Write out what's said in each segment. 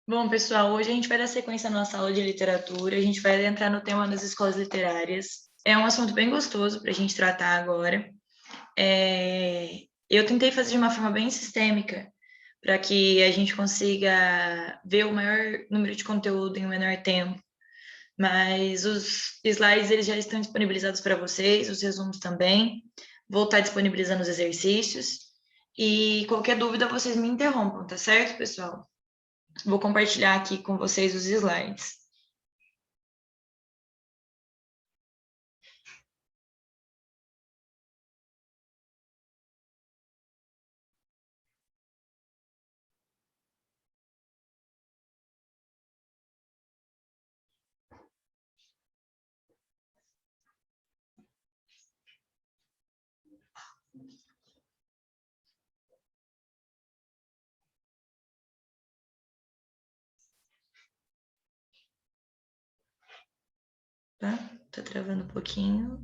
Bom, pessoal, hoje a gente vai dar sequência à nossa aula de literatura, a gente vai entrar no tema das escolas literárias. É um assunto bem gostoso para a gente tratar agora. Eu tentei fazer de uma forma bem sistêmica, para que a gente consiga ver o maior número de conteúdo em um menor tempo. Mas os slides eles já estão disponibilizados para vocês, os resumos também. Vou estar disponibilizando os exercícios. E qualquer dúvida, vocês me interrompam, tá certo, pessoal? Vou compartilhar aqui com vocês os slides. Tá? Tá travando um pouquinho.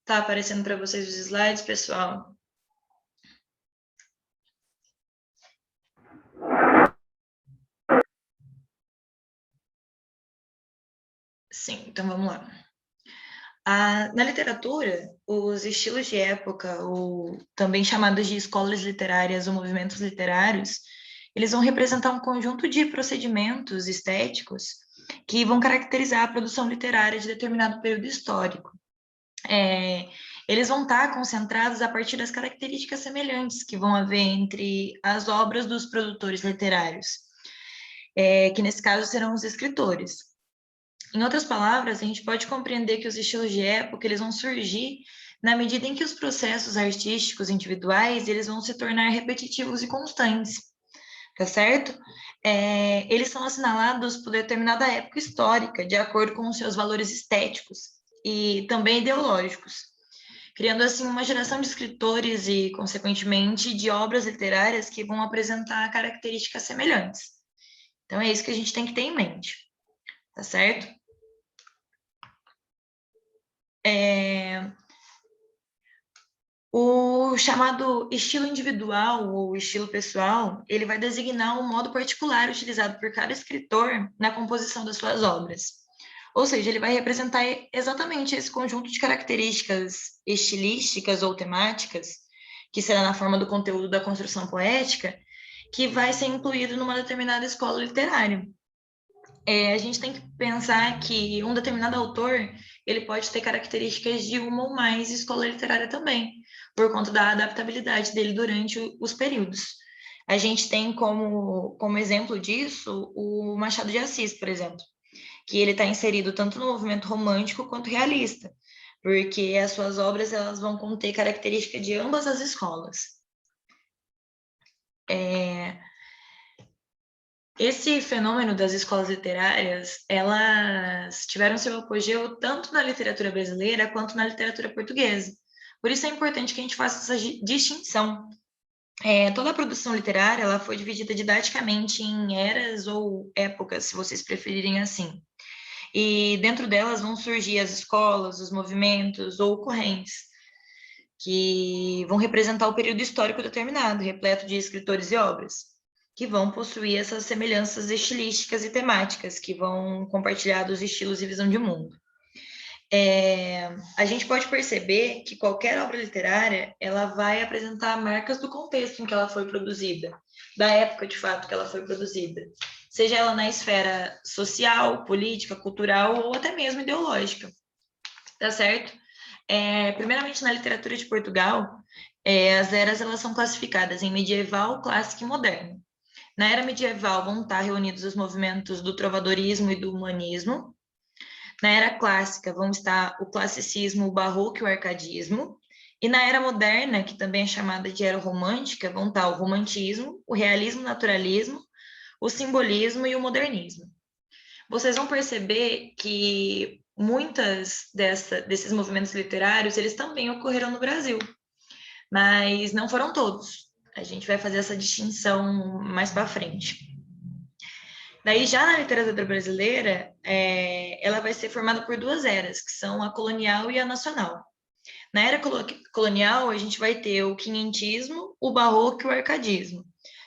Tá aparecendo para vocês os slides, pessoal? Sim, então vamos lá. Na literatura, os estilos de época, ou também chamados de escolas literárias ou movimentos literários, eles vão representar um conjunto de procedimentos estéticos que vão caracterizar a produção literária de determinado período histórico. Eles vão estar concentrados a partir das características semelhantes que vão haver entre as obras dos produtores literários, que nesse caso serão os escritores. Em outras palavras, a gente pode compreender que os estilos de época eles vão surgir na medida em que os processos artísticos individuais eles vão se tornar repetitivos e constantes, tá certo? Eles são assinalados por determinada época histórica, de acordo com os seus valores estéticos e também ideológicos, criando assim uma geração de escritores e, consequentemente, de obras literárias que vão apresentar características semelhantes. Então é isso que a gente tem que ter em mente, tá certo? O chamado estilo individual ou estilo pessoal, ele vai designar um modo particular utilizado por cada escritor na composição das suas obras. Ou seja, ele vai representar exatamente esse conjunto de características estilísticas ou temáticas, que será na forma do conteúdo da construção poética, que vai ser incluído numa determinada escola literária. A gente tem que pensar que um determinado autor ele pode ter características de uma ou mais escola literária também, por conta da adaptabilidade dele durante os períodos. A gente tem como exemplo disso o Machado de Assis, por exemplo, que ele está inserido tanto no movimento romântico quanto realista, porque as suas obras elas vão conter características de ambas as escolas. Esse fenômeno das escolas literárias, elas tiveram seu apogeu tanto na literatura brasileira quanto na literatura portuguesa. Por isso é importante que a gente faça essa distinção. Toda a produção literária ela foi dividida didaticamente em eras ou épocas, se vocês preferirem assim. E dentro delas vão surgir as escolas, os movimentos ou correntes, que vão representar o período histórico determinado, repleto de escritores e obras, que vão possuir essas semelhanças estilísticas e temáticas, que vão compartilhar dos estilos e visão de mundo. A gente pode perceber que qualquer obra literária ela vai apresentar marcas do contexto em que ela foi produzida, da época de fato que ela foi produzida, seja ela na esfera social, política, cultural ou até mesmo ideológica, tá certo? Primeiramente, na literatura de Portugal, as eras elas são classificadas em medieval, clássica e moderna. Na era medieval vão estar reunidos os movimentos do trovadorismo e do humanismo. Na era clássica vão estar o classicismo, o barroco e o arcadismo. E na era moderna, que também é chamada de era romântica, vão estar o romantismo, o realismo naturalismo, o simbolismo e o modernismo. Vocês vão perceber que muitas desses movimentos literários, eles também ocorreram no Brasil, mas não foram todos. A gente vai fazer essa distinção mais para frente. Daí, já na literatura brasileira, ela vai ser formada por duas eras, que são a colonial e a nacional. Na era colonial, a gente vai ter o quinhentismo, o barroco e o arcadismo.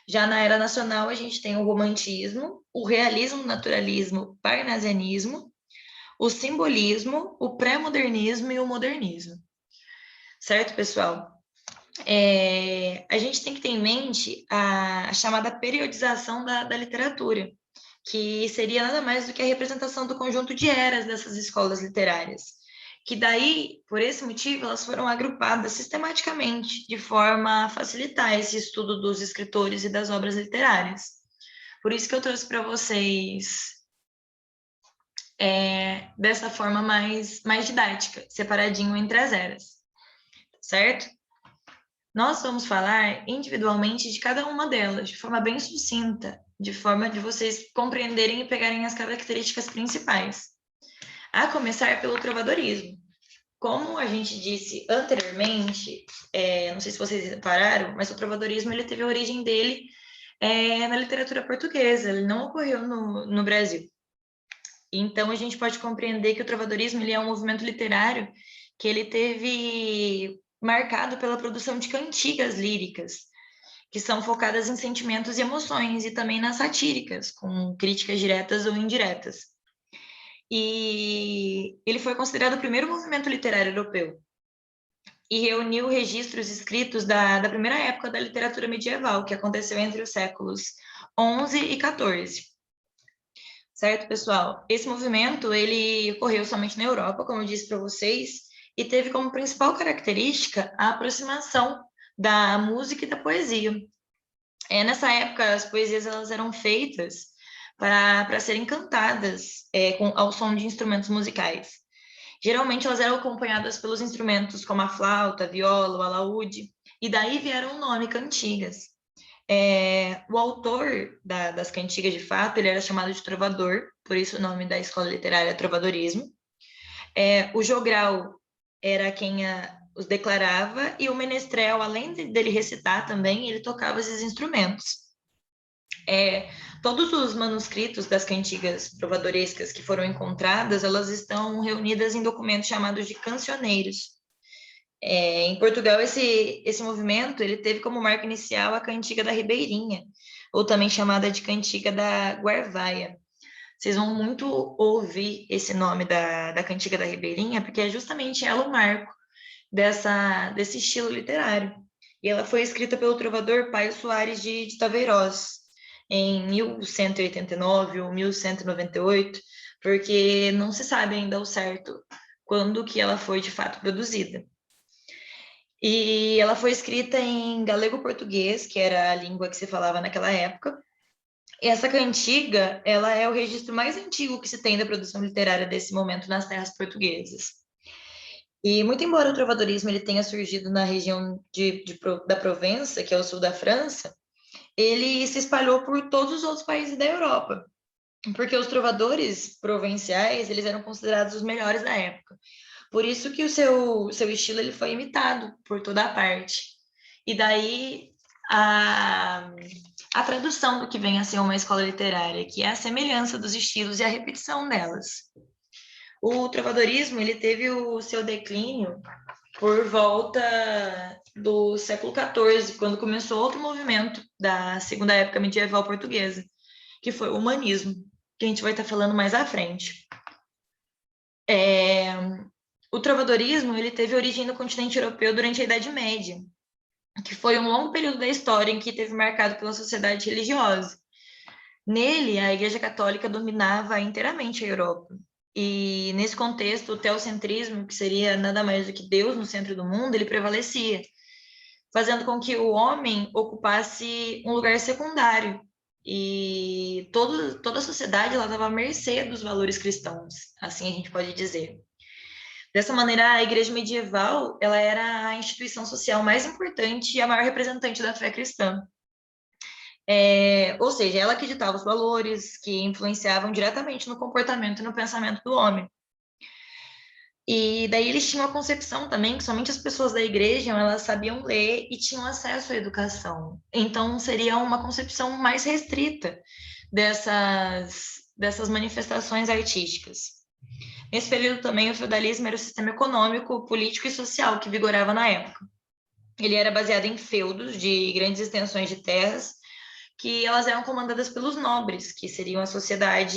Já na era nacional, a gente tem o romantismo, o realismo, naturalismo, parnasianismo, o simbolismo, o pré-modernismo e o modernismo. Certo, pessoal? A gente tem que ter em mente a chamada periodização da literatura, que seria nada mais do que a representação do conjunto de eras dessas escolas literárias, que daí, por esse motivo, elas foram agrupadas sistematicamente, de forma a facilitar esse estudo dos escritores e das obras literárias. Por isso que eu trouxe para vocês dessa forma mais didática, separadinho entre as eras, certo? Nós vamos falar individualmente de cada uma delas, de forma bem sucinta, de forma de vocês compreenderem e pegarem as características principais. A começar pelo trovadorismo. Como a gente disse anteriormente, não sei se vocês repararam, mas o trovadorismo ele teve a origem dele na literatura portuguesa, ele não ocorreu no Brasil. Então, a gente pode compreender que o trovadorismo ele é um movimento literário que ele teve marcado pela produção de cantigas líricas, que são focadas em sentimentos e emoções, e também nas satíricas, com críticas diretas ou indiretas. E ele foi considerado o primeiro movimento literário europeu, e reuniu registros escritos da primeira época da literatura medieval, que aconteceu entre os séculos XI e XIV. Certo, pessoal? Esse movimento, ele ocorreu somente na Europa, como eu disse para vocês, e teve como principal característica a aproximação da música e da poesia. Nessa época, as poesias elas eram feitas para serem cantadas ao som de instrumentos musicais. Geralmente, elas eram acompanhadas pelos instrumentos como a flauta, a viola, o alaúde, e daí vieram o nome cantigas. O autor das cantigas, de fato, ele era chamado de trovador, por isso o nome da escola literária é trovadorismo. O jogral era quem os declarava, e o menestrel, além dele recitar também, ele tocava esses instrumentos. Todos os manuscritos das cantigas trovadorescas que foram encontradas, elas estão reunidas em documentos chamados de cancioneiros. Em Portugal, esse movimento ele teve como marca inicial a Cantiga da Ribeirinha, ou também chamada de Cantiga da Guarvaia. Vocês vão muito ouvir esse nome da Cantiga da Ribeirinha, porque é justamente ela o marco desse estilo literário. E ela foi escrita pelo trovador Paio Soares de Taveiroz, em 1189 ou 1198, porque não se sabe ainda ao certo quando que ela foi de fato produzida. E ela foi escrita em galego-português, que era a língua que se falava naquela época. E essa cantiga, ela é o registro mais antigo que se tem da produção literária desse momento nas terras portuguesas. E muito embora o trovadorismo ele tenha surgido na região da Provença, que é o sul da França, ele se espalhou por todos os outros países da Europa, porque os trovadores provenciais eles eram considerados os melhores da época. Por isso que o seu estilo ele foi imitado por toda a parte. E daí a tradução do que vem a ser uma escola literária, que é a semelhança dos estilos e a repetição delas. O trovadorismo ele teve o seu declínio por volta do século XIV, quando começou outro movimento da segunda época medieval portuguesa, que foi o humanismo, que a gente vai estar falando mais à frente. O trovadorismo ele teve origem no continente europeu durante a Idade Média, que foi um longo período da história em que teve marcado pela sociedade religiosa. Nele, a Igreja Católica dominava inteiramente a Europa. E nesse contexto, o teocentrismo, que seria nada mais do que Deus no centro do mundo, ele prevalecia, fazendo com que o homem ocupasse um lugar secundário. E toda a sociedade estava à mercê dos valores cristãos, assim a gente pode dizer. Dessa maneira, a igreja medieval ela era a instituição social mais importante e a maior representante da fé cristã. Ou seja, ela que ditava os valores que influenciavam diretamente no comportamento e no pensamento do homem. E daí eles tinham a concepção também que somente as pessoas da igreja elas sabiam ler e tinham acesso à educação. Então, seria uma concepção mais restrita dessas manifestações artísticas. Nesse período também, o feudalismo era o sistema econômico, político e social que vigorava na época. Ele era baseado em feudos de grandes extensões de terras, que elas eram comandadas pelos nobres, que seriam a sociedade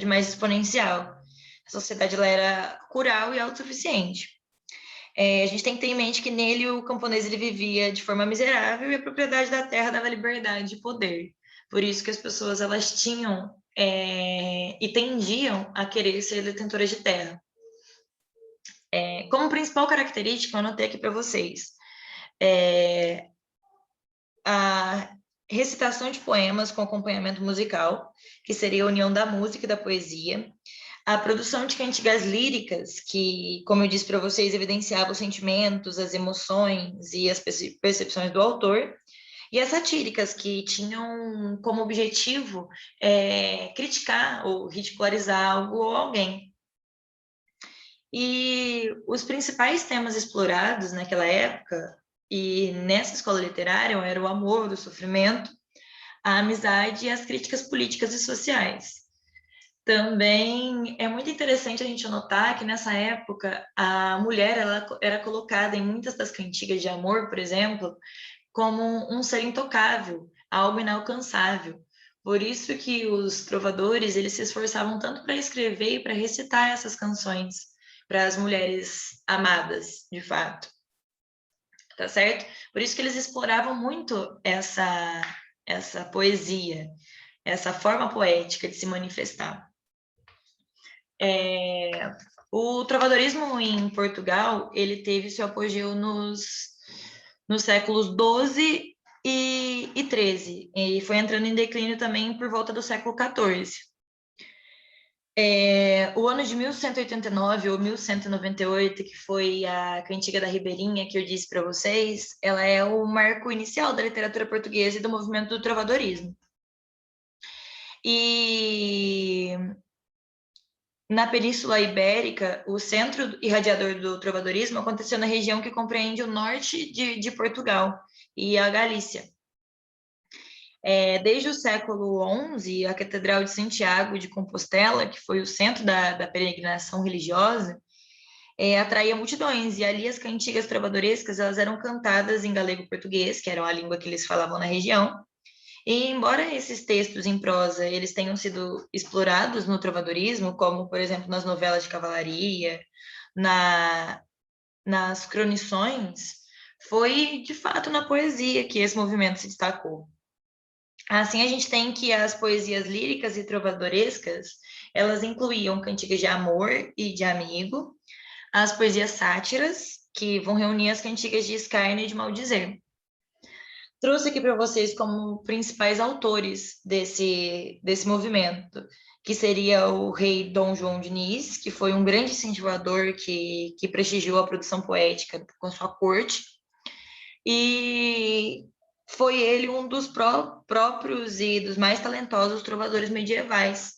mais exponencial. A sociedade ela era rural e autossuficiente. A gente tem que ter em mente que nele o camponês ele vivia de forma miserável e a propriedade da terra dava liberdade e poder. Por isso que as pessoas elas tinham e tendiam a querer ser detentoras de terra. Como principal característica, eu anotei aqui para vocês, a recitação de poemas com acompanhamento musical, que seria a união da música e da poesia, a produção de cantigas líricas, que, como eu disse para vocês, evidenciava os sentimentos, as emoções e as percepções do autor, e as satíricas, que tinham como objetivo criticar ou ridicularizar algo ou alguém. E os principais temas explorados naquela época e nessa escola literária eram o amor, o sofrimento, a amizade e as críticas políticas e sociais. Também é muito interessante a gente notar que nessa época a mulher ela era colocada em muitas das cantigas de amor, por exemplo, como um ser intocável, algo inalcançável. Por isso que os trovadores eles se esforçavam tanto para escrever e para recitar essas canções para as mulheres amadas, de fato. Tá certo? Por isso que eles exploravam muito essa poesia, essa forma poética de se manifestar. O trovadorismo em Portugal, ele teve seu apogeu nos séculos XII e XIII, e foi entrando em declínio também por volta do século XIV. O ano de 1189 ou 1198, que foi a Cantiga da Ribeirinha, que eu disse para vocês, ela é o marco inicial da literatura portuguesa e do movimento do trovadorismo. E na Península Ibérica, o centro irradiador do trovadorismo aconteceu na região que compreende o norte de Portugal e a Galícia. Desde o século XI, a Catedral de Santiago de Compostela, que foi o centro da peregrinação religiosa, atraía multidões, e ali as cantigas trovadorescas elas eram cantadas em galego-português, que era a língua que eles falavam na região, e embora esses textos em prosa eles tenham sido explorados no trovadorismo, como, por exemplo, nas novelas de cavalaria, nas cronições, foi, de fato, na poesia que esse movimento se destacou. Assim, a gente tem que as poesias líricas e trovadorescas, elas incluíam cantigas de amor e de amigo, as poesias sátiras, que vão reunir as cantigas de escárnio e de maldizer. Trouxe aqui para vocês como principais autores desse movimento, que seria o rei Dom João Diniz, que foi um grande incentivador que prestigiou a produção poética com sua corte, e foi ele um dos próprios e dos mais talentosos trovadores medievais,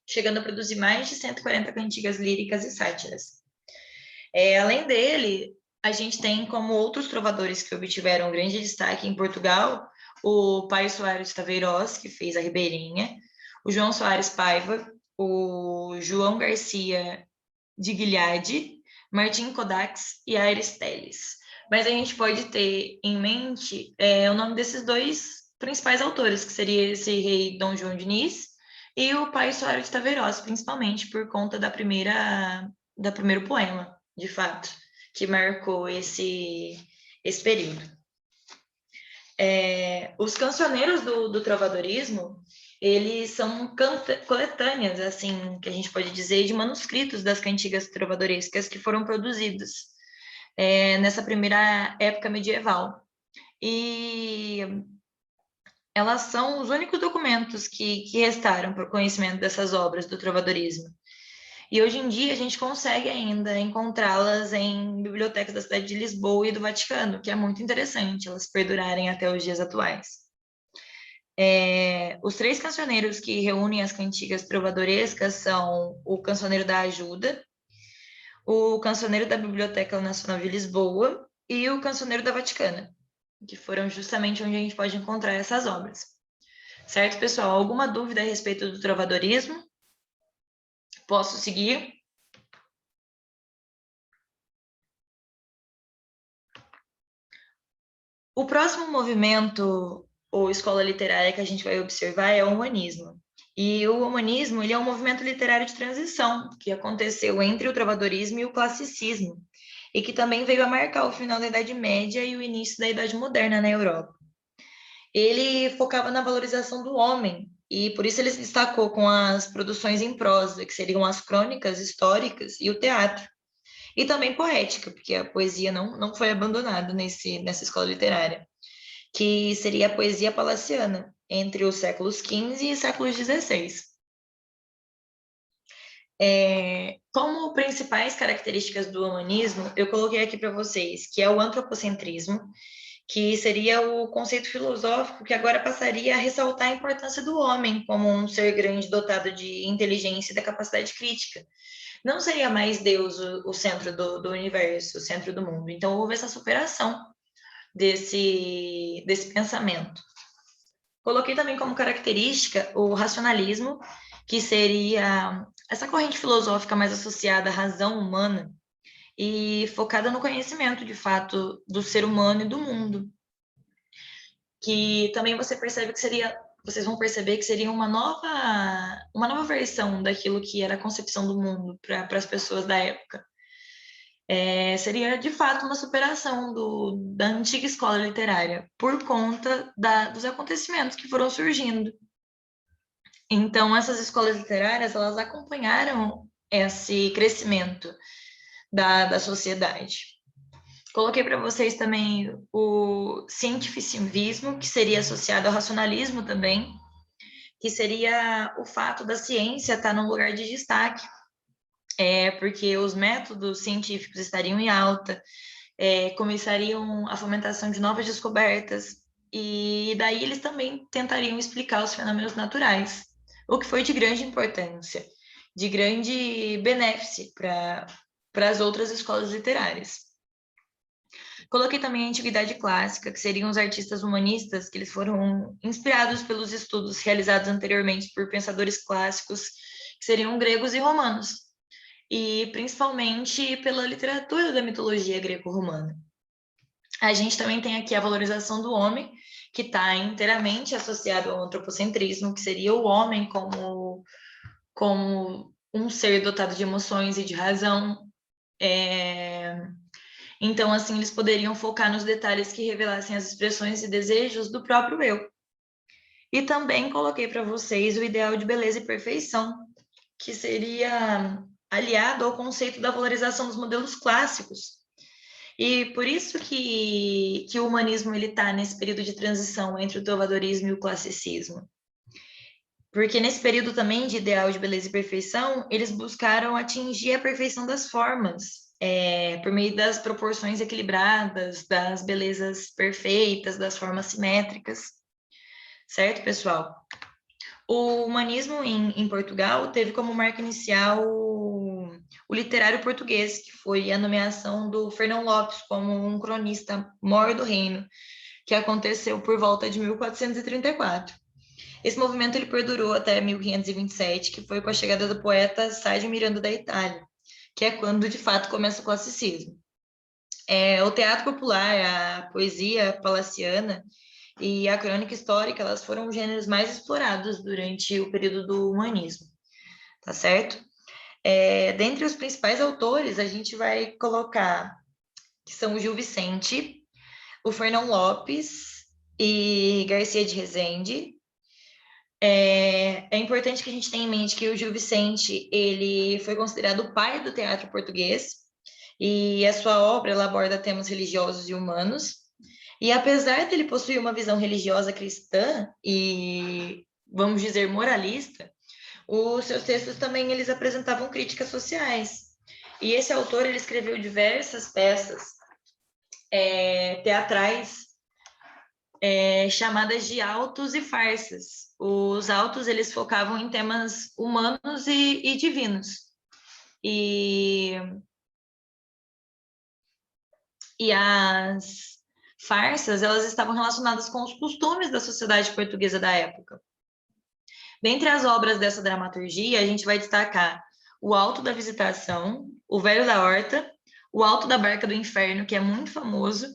chegando a produzir mais de 140 cantigas líricas e sátiras. Além dele, a gente tem como outros trovadores que obtiveram grande destaque em Portugal, o Paio Soares de Taveiroz, que fez a Ribeirinha, o João Soares Paiva, o João Garcia de Guilhade, Martim Codax e Aires Teles. Mas a gente pode ter em mente o nome desses dois principais autores, que seria esse rei Dom João Diniz e o Paio Soares de Taveiroz, principalmente por conta do primeiro poema, de fato, que marcou esse período. Os cancioneiros do trovadorismo, eles são coletâneas, assim, que a gente pode dizer, de manuscritos das cantigas trovadorescas que foram produzidos nessa primeira época medieval. E elas são os únicos documentos que restaram para o conhecimento dessas obras do trovadorismo. E hoje em dia a gente consegue ainda encontrá-las em bibliotecas da cidade de Lisboa e do Vaticano, que é muito interessante elas perdurarem até os dias atuais. Os três cancioneiros que reúnem as cantigas trovadorescas são o Cancioneiro da Ajuda, o Cancioneiro da Biblioteca Nacional de Lisboa e o Cancioneiro da Vaticana, que foram justamente onde a gente pode encontrar essas obras. Certo, pessoal? Alguma dúvida a respeito do trovadorismo? Posso seguir? O próximo movimento ou escola literária que a gente vai observar é o humanismo. E o humanismo, ele é um movimento literário de transição que aconteceu entre o trovadorismo e o classicismo, e que também veio a marcar o final da Idade Média e o início da Idade Moderna na Europa. Ele focava na valorização do homem, e por isso ele se destacou com as produções em prosa, que seriam as crônicas históricas e o teatro. E também poética, porque a poesia não foi abandonada nessa escola literária, que seria a poesia palaciana, entre os séculos XV e séculos XVI. Como principais características do humanismo, eu coloquei aqui para vocês, que é o antropocentrismo, que seria o conceito filosófico que agora passaria a ressaltar a importância do homem como um ser grande dotado de inteligência e da capacidade crítica. Não seria mais Deus o centro do universo, o centro do mundo. Então, houve essa superação desse pensamento. Coloquei também como característica o racionalismo, que seria essa corrente filosófica mais associada à razão humana e focada no conhecimento, de fato, do ser humano e do mundo. Que também vocês vão perceber que seria uma nova versão daquilo que era a concepção do mundo para as pessoas da época. Seria de fato uma superação da antiga escola literária por conta dos acontecimentos que foram surgindo. Então, essas escolas literárias, elas acompanharam esse crescimento da sociedade. Coloquei para vocês também o cientificismo, que seria associado ao racionalismo também, que seria o fato da ciência estar num lugar de destaque, porque os métodos científicos estariam em alta, começariam a fomentação de novas descobertas, e daí eles também tentariam explicar os fenômenos naturais, o que foi de grande importância, de grande benefício para as outras escolas literárias. Coloquei também a Antiguidade Clássica, que seriam os artistas humanistas, que eles foram inspirados pelos estudos realizados anteriormente por pensadores clássicos, que seriam gregos e romanos, e principalmente pela literatura da mitologia greco-romana. A gente também tem aqui a valorização do homem, que está inteiramente associado ao antropocentrismo, que seria o homem como um ser dotado de emoções e de razão. Então, assim, eles poderiam focar nos detalhes que revelassem as expressões e desejos do próprio eu. E também coloquei para vocês o ideal de beleza e perfeição, que seria aliado ao conceito da valorização dos modelos clássicos. E por isso que o humanismo está nesse período de transição entre o trovadorismo e o classicismo. Porque nesse período também de ideal de beleza e perfeição, eles buscaram atingir a perfeição das formas, por meio das proporções equilibradas, das belezas perfeitas, das formas simétricas. Certo, pessoal? O humanismo em Portugal teve como marca inicial o literário português, que foi a nomeação do Fernão Lopes como um cronista mor do reino, que aconteceu por volta de 1434. Esse movimento ele perdurou até 1527, que foi com a chegada do poeta Sá de Miranda da Itália, que é quando de fato começa o classicismo. O teatro popular, a poesia palaciana e a crônica histórica, elas foram os gêneros mais explorados durante o período do humanismo, tá certo? Dentre os principais autores, a gente vai colocar que são o Gil Vicente, o Fernão Lopes e Garcia de Rezende. É importante que a gente tenha em mente que o Gil Vicente, ele foi considerado o pai do teatro português, e a sua obra ela aborda temas religiosos e humanos. E apesar dele possuir uma visão religiosa cristã e, vamos dizer, moralista, os seus textos também eles apresentavam críticas sociais. E esse autor ele escreveu diversas peças teatrais chamadas de autos e farsas. Os autos eles focavam em temas humanos e divinos. E as farsas elas estavam relacionadas com os costumes da sociedade portuguesa da época. Dentre as obras dessa dramaturgia, a gente vai destacar O Alto da Visitação, O Velho da Horta, O Alto da Barca do Inferno, que é muito famoso.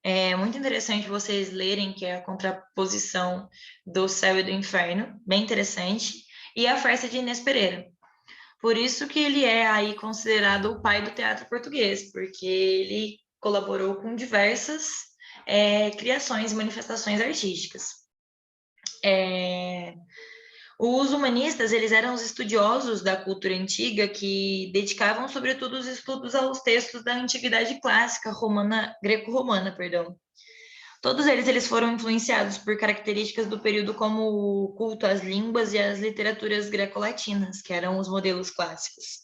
É muito interessante vocês lerem, que é a contraposição do céu e do inferno, bem interessante. E A Farsa de Inês Pereira. Por isso que ele é aí considerado o pai do teatro português, porque ele colaborou com diversas criações e manifestações artísticas. Os humanistas, eles eram os estudiosos da cultura antiga que dedicavam, sobretudo, os estudos aos textos da antiguidade clássica romana, greco-romana, perdão. Todos eles foram influenciados por características do período como o culto às línguas e às literaturas greco-latinas, que eram os modelos clássicos.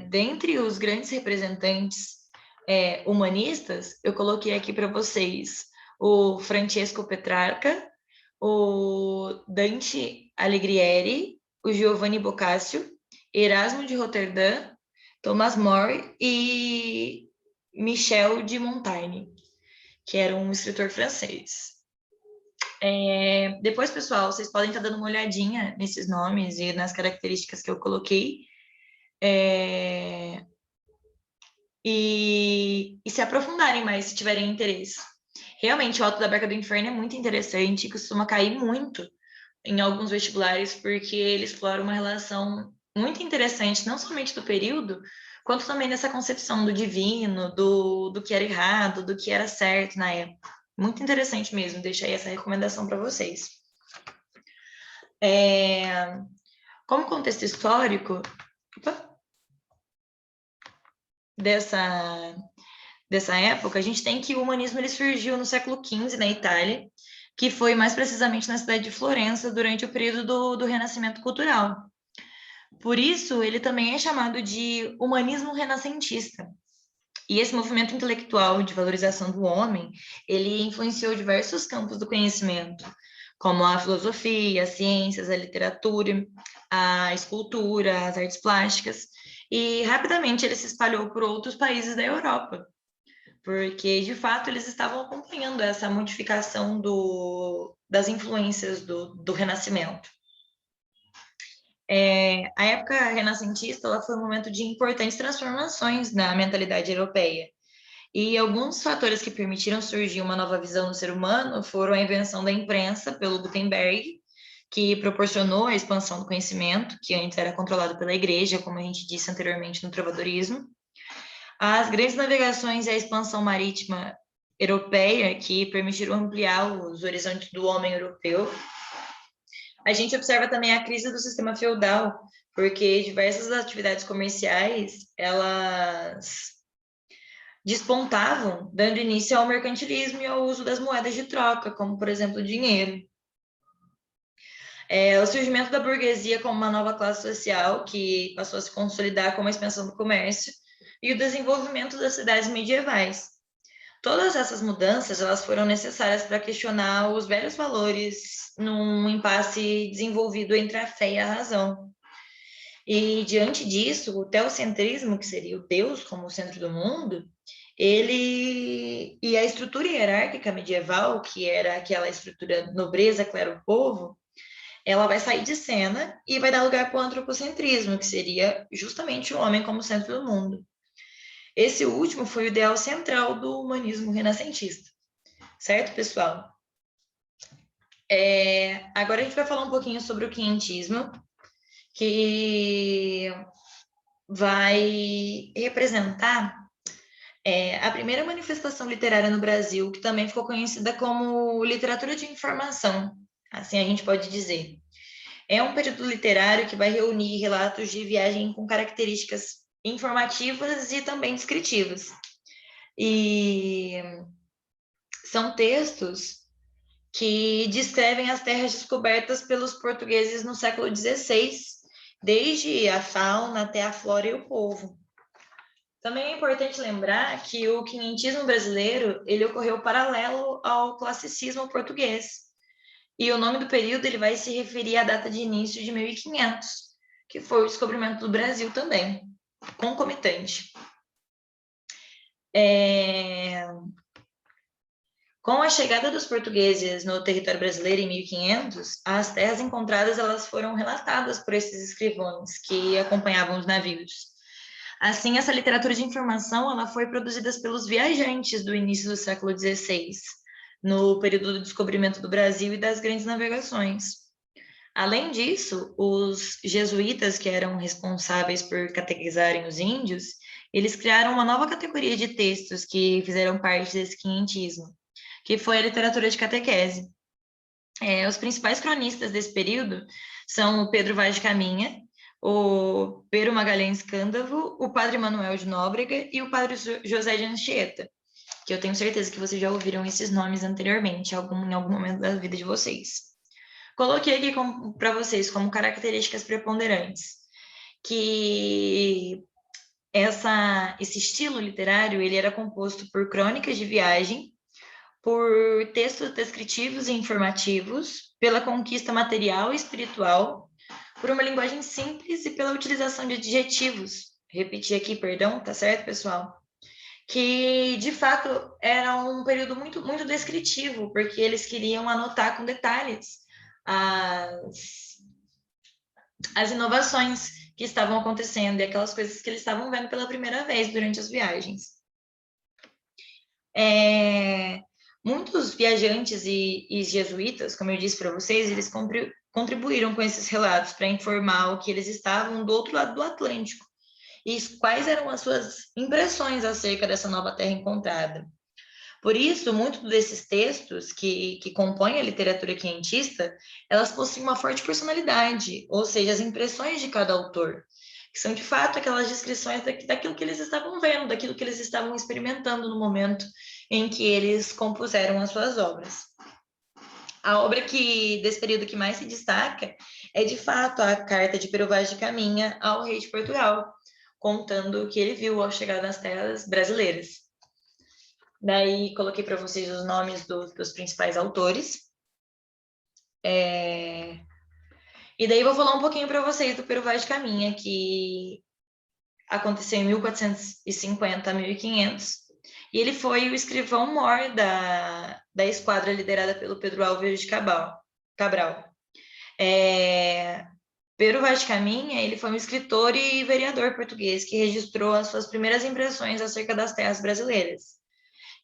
Dentre os grandes representantes humanistas, eu coloquei aqui para vocês o Francesco Petrarca, o Dante Alighieri, o Giovanni Boccaccio, Erasmo de Roterdã, Thomas More e Michel de Montaigne, que era um escritor francês. Depois, pessoal, vocês podem estar dando uma olhadinha nesses nomes e nas características que eu coloquei. E se aprofundarem mais, se tiverem interesse. Realmente, o Alto da Barca do Inferno é muito interessante e costuma cair muito em alguns vestibulares, porque ele explora uma relação muito interessante, não somente do período, quanto também dessa concepção do divino, do que era errado, do que era certo na época. Muito interessante mesmo, deixo aí essa recomendação para vocês. Como contexto histórico dessa época, a gente tem que o humanismo ele surgiu no século XV na Itália, que foi mais precisamente na cidade de Florença, durante o período do Renascimento Cultural. Por isso, ele também é chamado de humanismo renascentista. E esse movimento intelectual de valorização do homem, ele influenciou diversos campos do conhecimento, como a filosofia, as ciências, a literatura, a escultura, as artes plásticas, e rapidamente ele se espalhou por outros países da Europa, porque de fato eles estavam acompanhando essa modificação das influências do Renascimento. A época renascentista ela foi um momento de importantes transformações na mentalidade europeia. E alguns fatores que permitiram surgir uma nova visão do ser humano foram a invenção da imprensa pelo Gutenberg, que proporcionou a expansão do conhecimento, que antes era controlado pela igreja, como a gente disse anteriormente no trovadorismo. As grandes navegações e a expansão marítima europeia, que permitiram ampliar os horizontes do homem europeu. A gente observa também a crise do sistema feudal, porque diversas atividades comerciais, elas despontavam, dando início ao mercantilismo e ao uso das moedas de troca, como, por exemplo, o dinheiro. O surgimento da burguesia como uma nova classe social, que passou a se consolidar como a expansão do comércio, e o desenvolvimento das cidades medievais. Todas essas mudanças elas foram necessárias para questionar os velhos valores num impasse desenvolvido entre a fé e a razão. E, diante disso, o teocentrismo, que seria o Deus como o centro do mundo, e a estrutura hierárquica medieval, que era aquela estrutura nobreza, clero, povo, ela vai sair de cena e vai dar lugar para o antropocentrismo, que seria justamente o homem como centro do mundo. Esse último foi o ideal central do humanismo renascentista. Certo, pessoal? Agora a gente vai falar um pouquinho sobre o quinhentismo, que vai representar a primeira manifestação literária no Brasil, que também ficou conhecida como literatura de informação, assim a gente pode dizer. É um período literário que vai reunir relatos de viagem com características informativas e também descritivas. E são textos que descrevem as terras descobertas pelos portugueses no século XVI, desde a fauna até a flora e o povo. Também é importante lembrar que o quinhentismo brasileiro ele ocorreu paralelo ao classicismo português. E o nome do período ele vai se referir à data de início de 1500, que foi o descobrimento do Brasil também, concomitante. Com a chegada dos portugueses no território brasileiro em 1500, as terras encontradas elas foram relatadas por esses escrivãos que acompanhavam os navios. Assim, essa literatura de informação ela foi produzida pelos viajantes do início do século XVI, no período do descobrimento do Brasil e das grandes navegações. Além disso, os jesuítas, que eram responsáveis por catequizarem os índios, eles criaram uma nova categoria de textos que fizeram parte desse quinhentismo, que foi a literatura de catequese. Os principais cronistas desse período são o Pedro Vaz de Caminha, o Pero Magalhães Cândavo, o Padre Manuel de Nóbrega e o Padre José de Anchieta, que eu tenho certeza que vocês já ouviram esses nomes anteriormente, em algum momento da vida de vocês. Coloquei aqui para vocês como características preponderantes, que esse estilo literário ele era composto por crônicas de viagem, por textos descritivos e informativos, pela conquista material e espiritual, por uma linguagem simples e pela utilização de adjetivos. Repetir aqui, perdão, tá certo, pessoal? Que, de fato, era um período muito, muito descritivo, porque eles queriam anotar com detalhes as inovações que estavam acontecendo e aquelas coisas que eles estavam vendo pela primeira vez durante as viagens. Muitos viajantes e jesuítas, como eu disse para vocês, eles contribuíram com esses relatos para informar o que eles estavam do outro lado do Atlântico e quais eram as suas impressões acerca dessa nova terra encontrada. Por isso, muitos desses textos que compõem a literatura quinhentista, elas possuem uma forte personalidade, ou seja, as impressões de cada autor, que são de fato aquelas descrições daquilo que eles estavam vendo, daquilo que eles estavam experimentando no momento em que eles compuseram as suas obras. A obra desse período que mais se destaca é, de fato, a carta de Pero Vaz de Caminha ao rei de Portugal, contando o que ele viu ao chegar nas terras brasileiras. Daí, coloquei para vocês os nomes dos principais autores. E daí, vou falar um pouquinho para vocês do Pero Vaz de Caminha, que aconteceu em 1450 a 1500. E ele foi o escrivão-mor da esquadra liderada pelo Pedro Álvares de Cabral. Pero Vaz de Caminha, ele foi um escritor e vereador português que registrou as suas primeiras impressões acerca das terras brasileiras.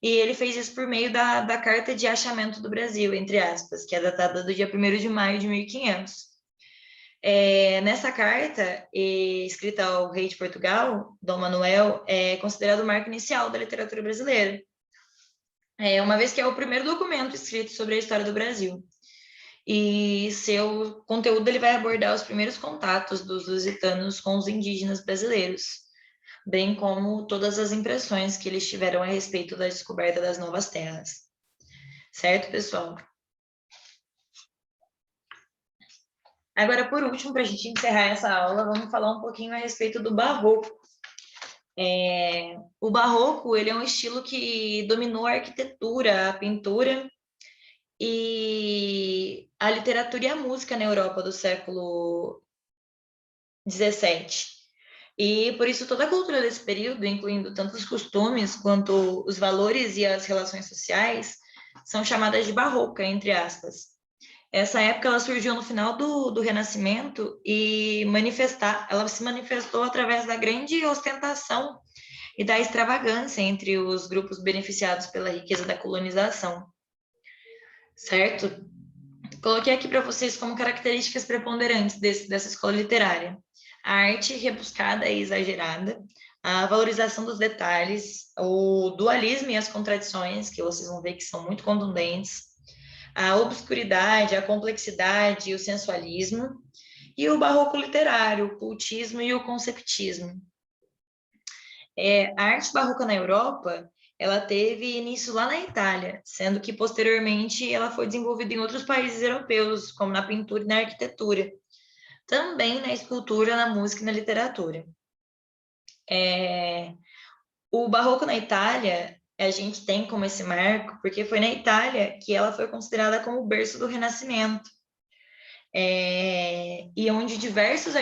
E ele fez isso por meio da Carta de Achamento do Brasil, entre aspas, que é datada do dia 1º de maio de 1500. Nessa carta, escrita ao rei de Portugal, Dom Manuel, é considerado o marco inicial da literatura brasileira, uma vez que é o primeiro documento escrito sobre a história do Brasil. E seu conteúdo ele vai abordar os primeiros contatos dos lusitanos com os indígenas brasileiros, bem como todas as impressões que eles tiveram a respeito da descoberta das novas terras. Certo, pessoal? Agora, por último, para a gente encerrar essa aula, vamos falar um pouquinho a respeito do Barroco. O Barroco ele é um estilo que dominou a arquitetura, a pintura e a literatura e a música na Europa do século XVII. E, por isso, toda a cultura desse período, incluindo tanto os costumes quanto os valores e as relações sociais, são chamadas de barroca, entre aspas. Essa época ela surgiu no final do Renascimento e ela se manifestou através da grande ostentação e da extravagância entre os grupos beneficiados pela riqueza da colonização. Certo? Coloquei aqui para vocês como características preponderantes dessa escola literária. A arte rebuscada e exagerada, a valorização dos detalhes, o dualismo e as contradições, que vocês vão ver que são muito contundentes, a obscuridade, a complexidade e o sensualismo, e o barroco literário, o cultismo e o conceptismo. A arte barroca na Europa, ela teve início lá na Itália, sendo que posteriormente ela foi desenvolvida em outros países europeus, como na pintura e na arquitetura, também na escultura, na música e na literatura. O barroco na Itália, a gente tem como esse marco, porque foi na Itália que ela foi considerada como o berço do Renascimento, e onde diversos